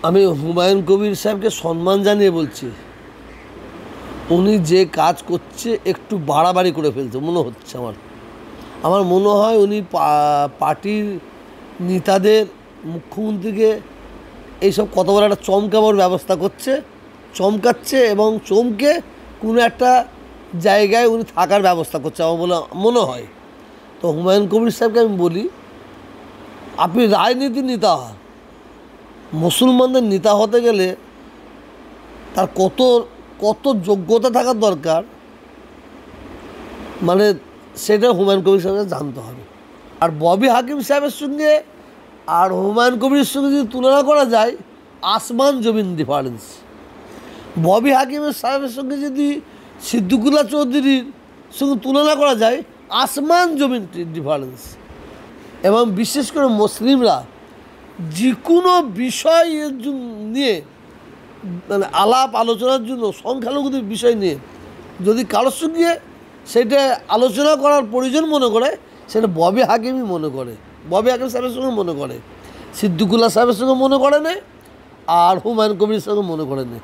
আমি হুমায়ুন কবির সাহেবকে সম্মান জানিয়ে বলছি, উনি যে কাজ করছে একটু বাড়াবাড়ি করে ফেলছে মনে হচ্ছে আমার মনে হয় উনি পার্টির নেতাদের, মুখ্যমন্ত্রীকে এইসব কত বড় একটা চমকাবার ব্যবস্থা করছে, চমকাচ্ছে এবং চমকে কোনো একটা জায়গায় উনি থাকার ব্যবস্থা করছে আমার বলে মনে হয়। তো হুমায়ুন কবির সাহেবকে আমি বলি, আপনি রাজনীতির নেতা, মুসলমানদের নেতা হতে গেলে তার কত কত যোগ্যতা থাকার দরকার, মানে সেটা হুমায়ুন কবির সাহেবকে জানতে হবে। আর ববি হাকিম সাহেবের সঙ্গে আর হুমায়ুন কবিরের সঙ্গে যদি তুলনা করা যায়, আসমান জমিন ডিফারেন্স। ববি হাকিমের সাহেবের সঙ্গে যদি সিদ্দিকুল্লাহ চৌধুরীর সঙ্গে তুলনা করা যায়, আসমান জমিন ডিফারেন্স। এবং বিশেষ করে মুসলিমরা যে কোনো বিষয় নিয়ে, মানে আলাপ আলোচনার জন্য সংখ্যালঘুদের বিষয় নিয়ে যদি কারোর সঙ্গে সেটা আলোচনা করার প্রয়োজন মনে করে, সেটা ববি হাকিমই মনে করে, ববি হাকিম সাহেবের সঙ্গে মনে করে, সিদ্দিকুল্লাহ সাহেবের সঙ্গে মনে করে না, আর হুমায়ুন কবির সঙ্গে মনে করে না।